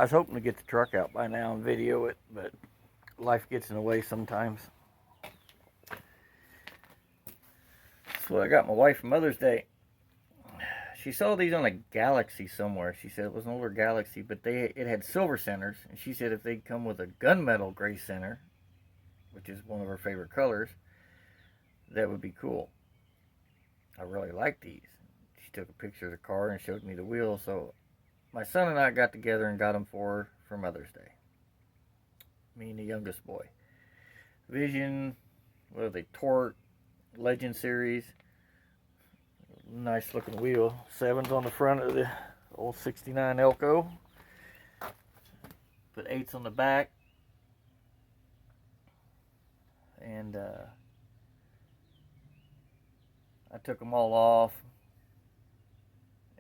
was hoping to get the truck out by now and video it, but life gets in the way sometimes. That's what I got my wife for Mother's Day. She saw these on a Galaxy somewhere. She said it was an older Galaxy, but it had silver centers, and she said if they'd come with a gunmetal gray center, which is one of her favorite colors, that would be cool. I really like these. She took a picture of the car and showed me the wheels, so my son and I got together and got them for Mother's Day. Me and the youngest boy. Vision, what are they, Torque, Legend Series. Nice looking wheel. 7's on the front of the old 69 Elko. Put 8's on the back. And I took them all off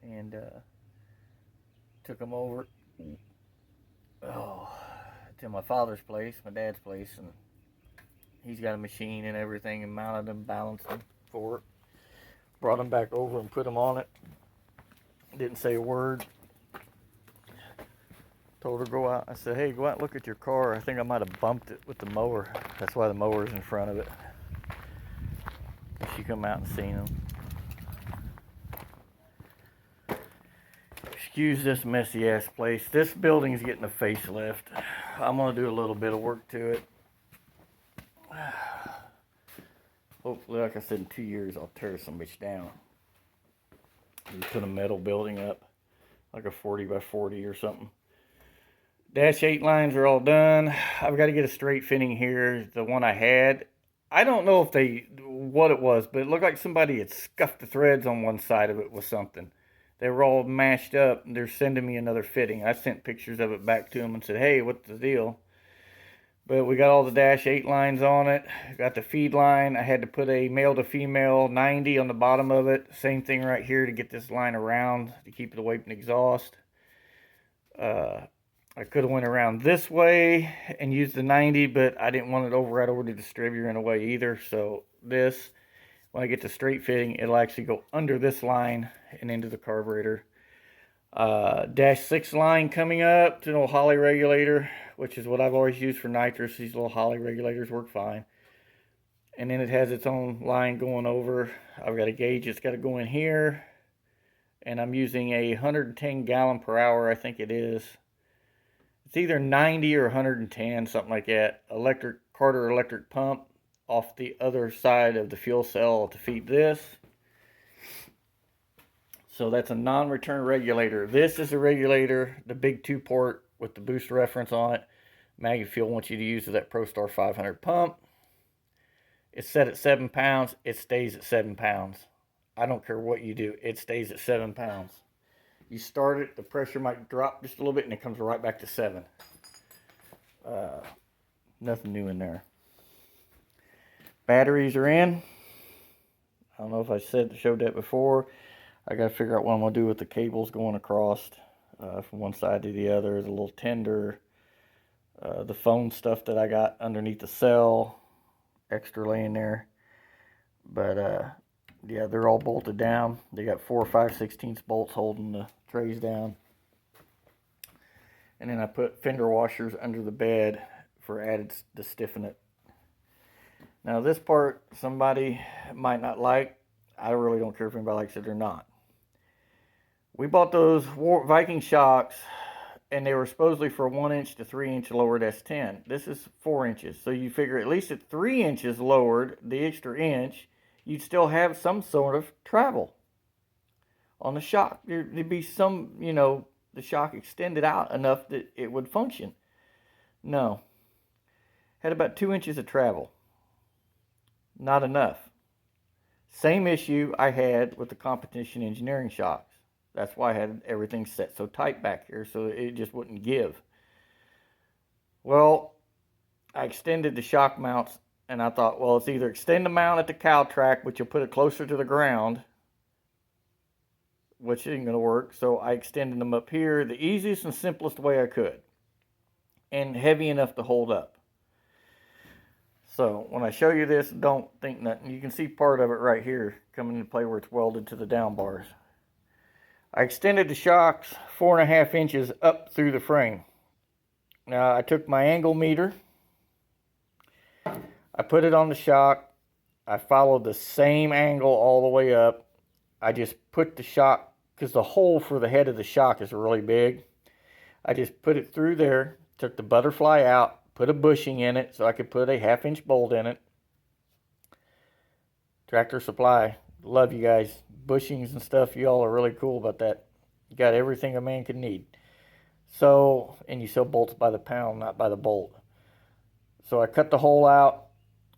and took them over to my father's place, my dad's place, and he's got a machine and everything, and mounted them, balanced them for it. Brought them back over and put them on it. Didn't say a word. Told her to go out. I said, hey, go out and look at your car. I think I might have bumped it with the mower. That's why the mower's in front of it. She come out and seen them. Excuse this messy ass place. This building's getting a facelift. I'm gonna do a little bit of work to it. Hopefully, like I said, in 2 years I'll tear some bitch down. We put a metal building up, like a 40 by 40 or something. Dash 8 lines are all done. I've got to get a straight fitting here. The one I had, I don't know what it was, but it looked like somebody had scuffed the threads on one side of it with something. They were all mashed up, and they're sending me another fitting. I sent pictures of it back to them and said, hey, what's the deal? But we got all the Dash 8 lines on it. Got the feed line. I had to put a male to female 90 on the bottom of it. Same thing right here to get this line around to keep it away from the exhaust. I could have went around this way and used the 90, but I didn't want it right over the distributor in a way either. So this, when I get the straight fitting, it'll actually go under this line and into the carburetor. Dash 6 line coming up to an old Holley regulator, which is what I've always used for nitrous. These little Holley regulators work fine. And then it has its own line going over. I've got a gauge that's got to go in here. And I'm using a 110 gallon per hour, I think it is. It's either 90 or 110, something like that. Carter electric pump off the other side of the fuel cell to feed this. So that's a non-return regulator. This is a regulator, the big 2-port with the boost reference on it. Magnefuel wants you to use that ProStar 500 pump. It's set at 7 pounds. It stays at 7 pounds. I don't care what you do. It stays at 7 pounds. You start it, the pressure might drop just a little bit, and it comes right back to 7. Nothing new in there. Batteries are in. I don't know if I showed that before. I got to figure out what I'm going to do with the cables going across from one side to the other. The little tender, the phone stuff that I got underneath the cell, extra laying there. But yeah, they're all bolted down. They got 4 5/16 bolts holding the trays down. And then I put fender washers under the bed for added to stiffen it. Now this part somebody might not like. I really don't care if anybody likes it or not. We bought those Viking shocks, and they were supposedly for 1 inch to 3 inch lowered S10. This is 4 inches. So you figure at least at 3 inches lowered, the extra inch, you'd still have some sort of travel on the shock. There'd be some, the shock extended out enough that it would function. No. Had about 2 inches of travel. Not enough. Same issue I had with the competition engineering shocks. That's why I had everything set so tight back here, so it just wouldn't give. Well, I extended the shock mounts, and I thought, well, it's either extend the mount at the cow track, which will put it closer to the ground, which isn't going to work, so I extended them up here the easiest and simplest way I could, and heavy enough to hold up. So when I show you this, don't think nothing. You can see part of it right here coming into play where it's welded to the down bars. I extended the shocks 4.5 inches up through the frame. Now I took my angle meter, I put it on the shock, I followed the same angle all the way up. I just put the shock, because the hole for the head of the shock is really big. I just put it through there, took the butterfly out, put a bushing in it so I could put a 1/2-inch bolt in it. Tractor Supply, love you guys. Bushings and stuff, y'all are really cool about that. You got everything a man can need. So, and you sell bolts by the pound, not by the bolt. So I cut the hole out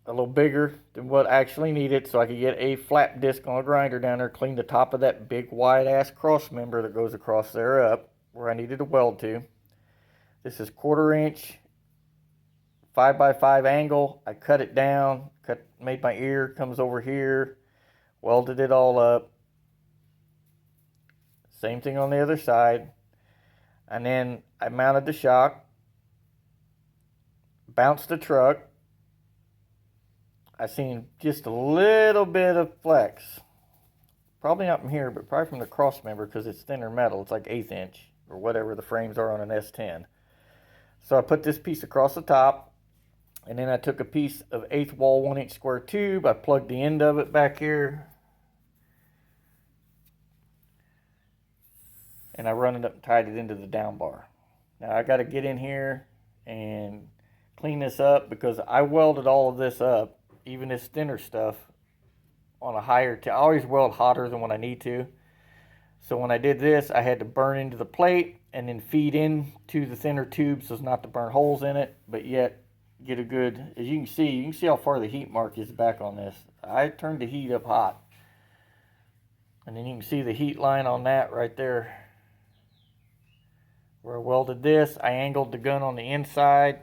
a little bigger than what I actually needed so I could get a flap disc on a grinder down there, clean the top of that big wide ass cross member that goes across there up where I needed to weld to. This is 1/4 inch 5x5 angle. I cut it down, made my ear, comes over here, welded it all up. Same thing on the other side. And then I mounted the shock, bounced the truck. I seen just a little bit of flex. Probably not from here, but probably from the cross member because it's thinner metal. It's like 1/8 inch or whatever the frames are on an S10. So I put this piece across the top, and then I took a piece of 1/8 wall 1-inch square tube. I plugged the end of it back here, and I run it up and tied it into the down bar. Now I got to get in here and clean this up because I welded all of this up, even this thinner stuff, on a higher I always weld hotter than when I need to. So when I did this, I had to burn into the plate and then feed into the thinner tube so as not to burn holes in it, but yet get a good, as you can see how far the heat mark is back on this. I turned the heat up hot. And then you can see the heat line on that right there. Where I welded this, I angled the gun on the inside.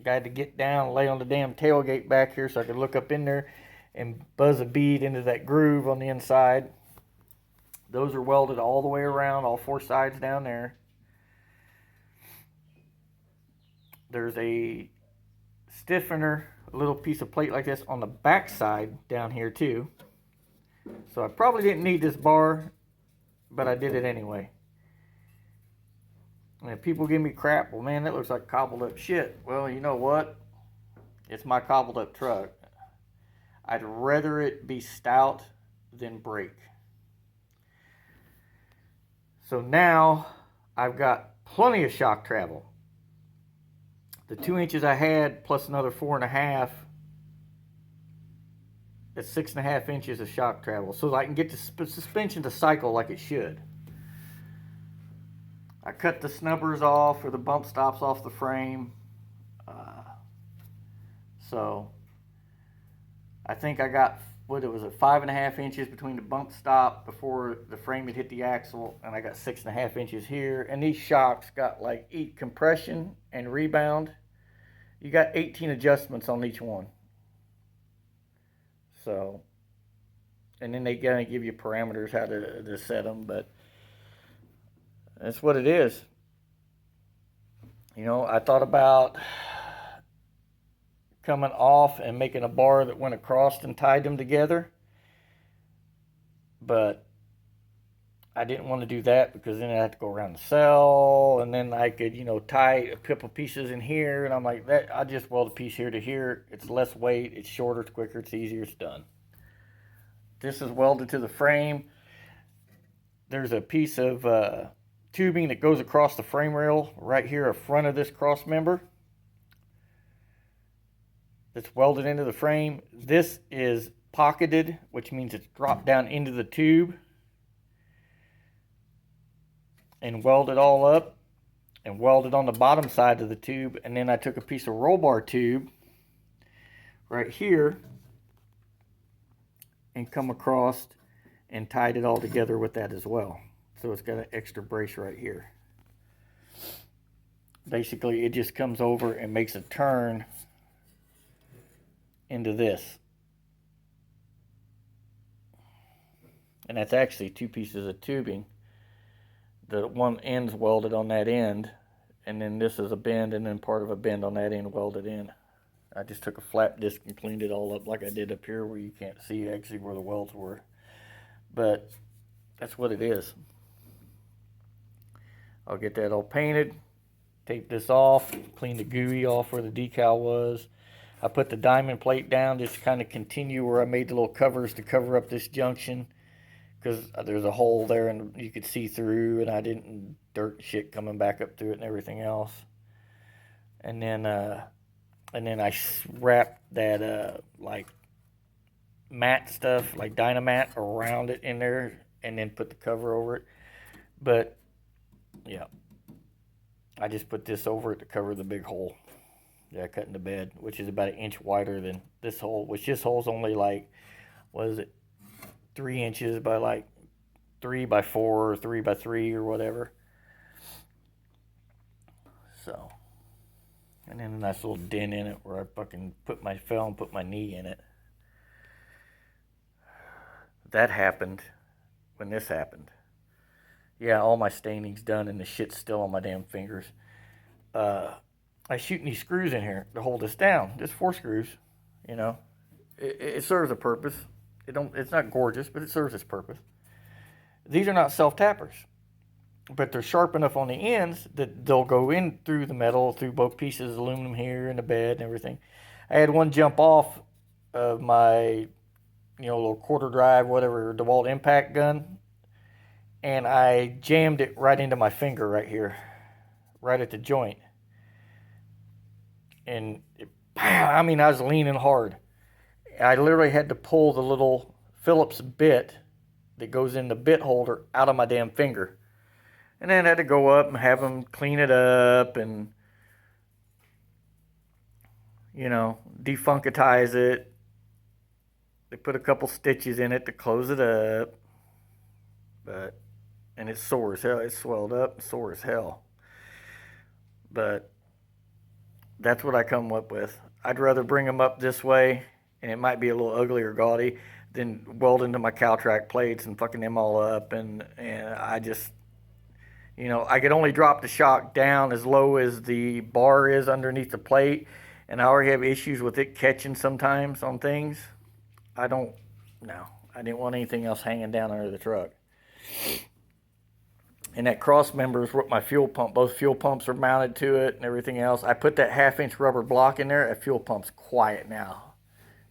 I had to get down and lay on the damn tailgate back here so I could look up in there and buzz a bead into that groove on the inside. Those are welded all the way around, all 4 sides down there. There's a stiffener, a little piece of plate like this on the back side down here too. So I probably didn't need this bar, but I did it anyway. And if people give me crap, well man, that looks like cobbled up shit. Well, you know what? It's my cobbled up truck. I'd rather it be stout than break. So now I've got plenty of shock travel. The 2 inches I had plus another 4.5, that's 6.5 inches of shock travel. So I can get the suspension to cycle like it should. I cut the snubbers off or the bump stops off the frame. So I think I got, what it was, 5.5 inches between the bump stop before the frame had hit the axle, and I got 6.5 inches here. And these shocks got like compression and rebound. You got 18 adjustments on each one. So, and then they gotta give you parameters how to set them, but that's what it is. You know, I thought about coming off and making a bar that went across and tied them together, but I didn't want to do that because then I had to go around the cell, and then I could, you know, tie a couple pieces in here, and I'm like, that I just weld a piece here to here. It's less weight, it's shorter, it's quicker, it's easier, it's done. This is welded to the frame. There's a piece of tubing that goes across the frame rail right here in front of this cross member. It's welded into the frame. This is pocketed, which means it's dropped down into the tube and welded all up and welded on the bottom side of the tube. And then I took a piece of roll bar tube right here and come across and tied it all together with that as well. So it's got an extra brace right here. Basically, it just comes over and makes a turn into this. And that's actually 2 pieces of tubing. The one end's welded on that end, and then this is a bend, and then part of a bend on that end welded in. I just took a flat disc and cleaned it all up like I did up here where you can't see actually where the welds were. But that's what it is. I'll get that all painted, Tape this off, clean the gooey off where the decal was. I put the diamond plate down just to kind of continue where I made the little covers to cover up this junction, because there's a hole there and you could see through, and I didn't dirt shit coming back up through it and everything else. And then I wrapped that like matte stuff, like Dynamat, around it in there, and then put the cover over it. But yeah, I just put this over it to cover the big hole that I cut in the bed, which is about 1 inch wider than this hole, which this hole's only like, what is it, 3 inches by like 3 by 4 or 3 by 3 or whatever. So, and then a nice little dent in it where I fucking put my knee in it. That happened when this happened. Yeah, all my staining's done and the shit's still on my damn fingers. I shooting these screws in here to hold this down. Just 4 screws, you know. It serves a purpose. It's not gorgeous, but it serves its purpose. These are not self-tappers, but they're sharp enough on the ends that they'll go in through the metal, through both pieces of aluminum here in the bed and everything. I had one jump off of my, little quarter drive, whatever, DeWalt impact gun, and I jammed it right into my finger right here, right at the joint. And I was leaning hard. I literally had to pull the little Phillips bit that goes in the bit holder out of my damn finger. And then I had to go up and have them clean it up and, defunctize it. They put a couple stitches in it to close it up. And it's sore as hell. It's swelled up and sore as hell. But that's what I come up with. I'd rather bring them up this way, and it might be a little ugly or gaudy, than weld into my Caltrack plates and fucking them all up. And I just, I could only drop the shock down as low as the bar is underneath the plate, and I already have issues with it catching sometimes on things. I didn't want anything else hanging down under the truck. And that cross member is what my fuel pump, both fuel pumps are mounted to it and everything else. I put that 1/2-inch rubber block in there. That fuel pump's quiet now.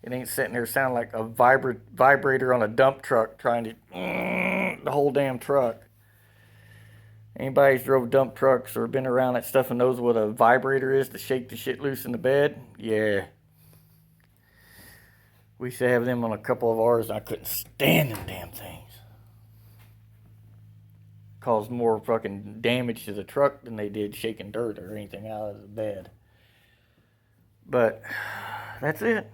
It ain't sitting there sounding like a vibrator on a dump truck trying to the whole damn truck. Anybody who's drove dump trucks or been around that stuff and knows what a vibrator is to shake the shit loose in the bed? Yeah. We used to have them on a couple of ours, and I couldn't stand them damn things. Caused more fucking damage to the truck than they did shaking dirt or anything out of the bed. But that's it.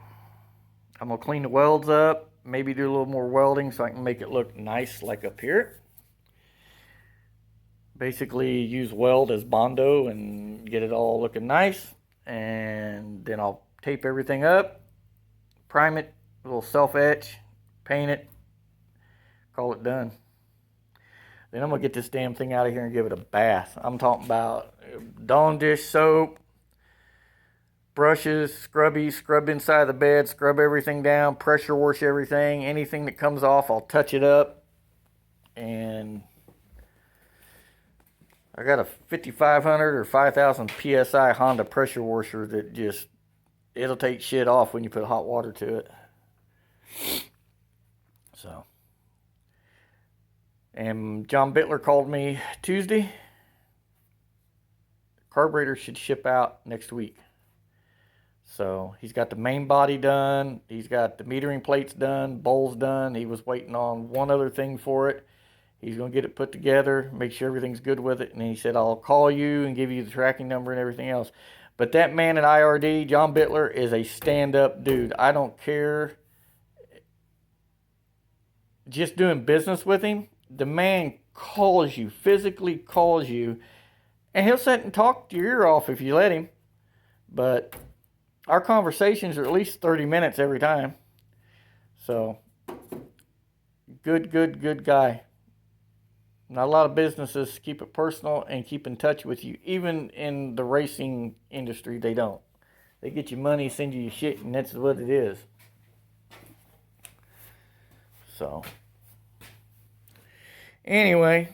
I'm going to clean the welds up, maybe do a little more welding so I can make it look nice like up here. Basically use weld as Bondo and get it all looking nice. And then I'll tape everything up, prime it, a little self-etch, paint it, call it done. Then I'm going to get this damn thing out of here and give it a bath. I'm talking about Dawn dish soap, brushes, scrubbies, scrub inside the bed, scrub everything down, pressure wash everything. Anything that comes off, I'll touch it up. And I got a 5,500 or 5,000 PSI Honda pressure washer that just, it'll take shit off when you put hot water to it. So. And John Bittler called me Tuesday. Carburetor should ship out next week. So he's got the main body done. He's got the metering plates done, bowls done. He was waiting on one other thing for it. He's going to get it put together, make sure everything's good with it. And he said, I'll call you and give you the tracking number and everything else. But that man at IRD, John Bittler, is a stand-up dude. I don't care. Just doing business with him, the man calls you, physically calls you, and he'll sit and talk your ear off if you let him. But our conversations are at least 30 minutes every time. So, good guy. Not a lot of businesses keep it personal and keep in touch with you. Even in the racing industry, they don't. They get you money, send you your shit, and that's what it is. So, anyway,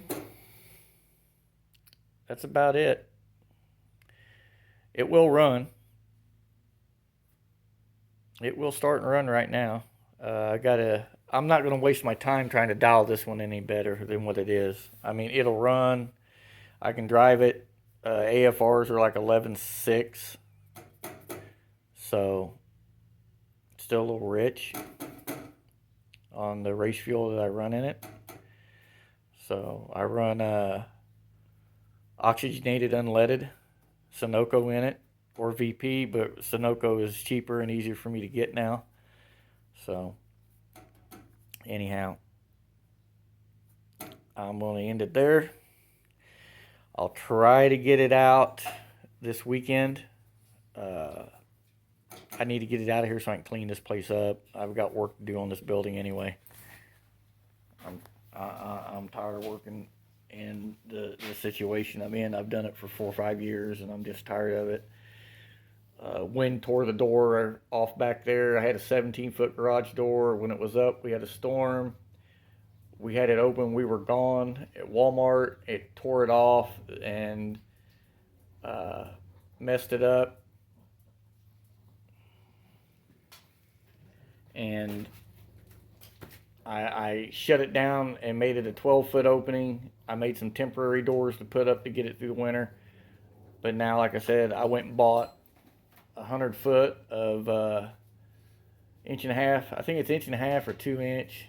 that's about it. It will run. It will start and run right now. I'm not going to waste my time trying to dial this one any better than what it is. I mean, it'll run. I can drive it. AFRs are like 11.6. So, still a little rich on the race fuel that I run in it. So, I run oxygenated unleaded Sunoco in it, or VP, but Sunoco is cheaper and easier for me to get now. So, anyhow, I'm going to end it there. I'll try to get it out this weekend. I need to get it out of here so I can clean this place up. I've got work to do on this building anyway. I'm tired of working in the situation I'm in. I've done it for 4 or 5 years, and I'm just tired of it. Wind tore the door off back there. I had a 17-foot garage door. When it was up, we had a storm. We had it open. We were gone at Walmart. It tore it off and messed it up. And I shut it down and made it a 12-foot opening. I made some temporary doors to put up to get it through the winter. But now, like I said, I went and bought 100 foot of 1.5 inch. I think it's 1.5 inch or 2 inch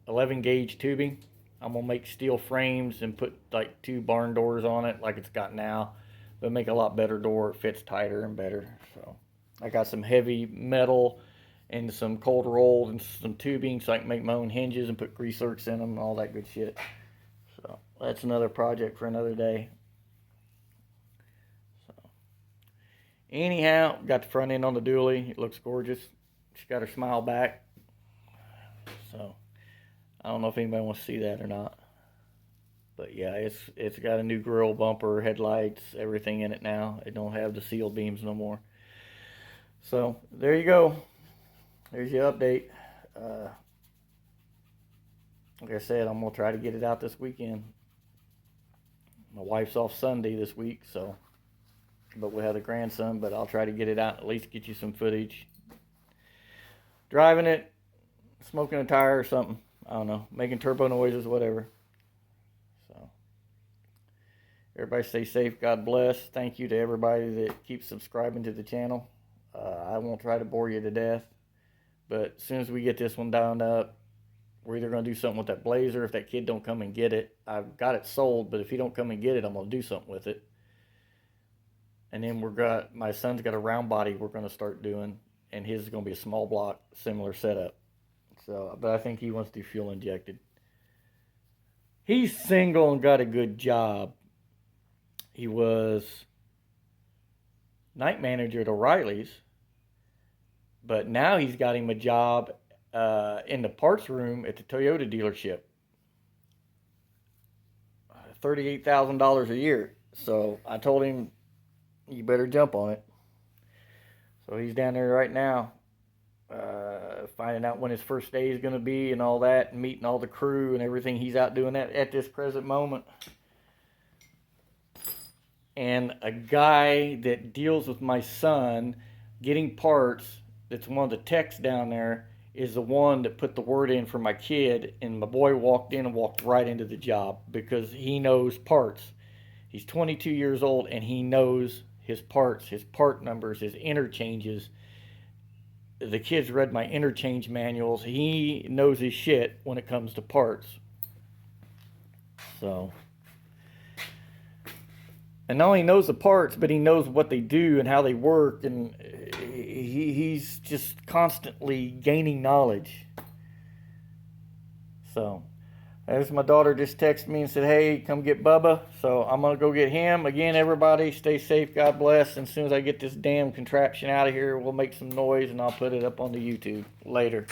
11 gauge tubing. I'm gonna make steel frames and put like 2 barn doors on it like it's got now, but make a lot better door. It fits tighter and better. So I got some heavy metal and some cold rolled and some tubing so I can make my own hinges and put grease zerks in them and all that good shit. So that's another project for another day. So anyhow, got the front end on the dually. It looks gorgeous. She's got her smile back. So I don't know if anybody wants to see that or not. But yeah, it's got a new grill, bumper, headlights, everything in it now. It don't have the sealed beams no more. So there you go. There's your update. Like I said, I'm going to try to get it out this weekend. My wife's off Sunday this week, but we'll have the grandson, but I'll try to get it out, at least get you some footage. Driving it, smoking a tire or something. I don't know, making turbo noises, whatever. So, everybody stay safe. God bless. Thank you to everybody that keeps subscribing to the channel. I won't try to bore you to death, but as soon as we get this one down up, we're either going to do something with that Blazer. If that kid don't come and get it, I've got it sold, but if he don't come and get it, I'm going to do something with it. And then my son's got a round body we're going to start doing, and his is going to be a small block, similar setup. So, but I think he wants to do fuel injected. He's single and got a good job. He was night manager at O'Reilly's, but now he's got him a job in the parts room at the Toyota dealership. $38,000 a year. So I told him, you better jump on it. So he's down there right now, finding out when his first day is going to be and all that, and meeting all the crew and everything. He's out doing that at this present moment. And a guy that deals with my son getting parts, that's one of the techs down there, is the one that put the word in for my kid, and my boy walked in and walked right into the job because he knows parts. He's 22 years old and he knows his parts, his part numbers, his interchanges. The kid's read my interchange manuals. He knows his shit when it comes to parts. So, and not only knows the parts, but he knows what they do and how they work, and he's just constantly gaining knowledge. So, as my daughter just texted me and said, hey, come get Bubba. So I'm going to go get him. Again, everybody, stay safe. God bless. And as soon as I get this damn contraption out of here, we'll make some noise and I'll put it up on the YouTube later.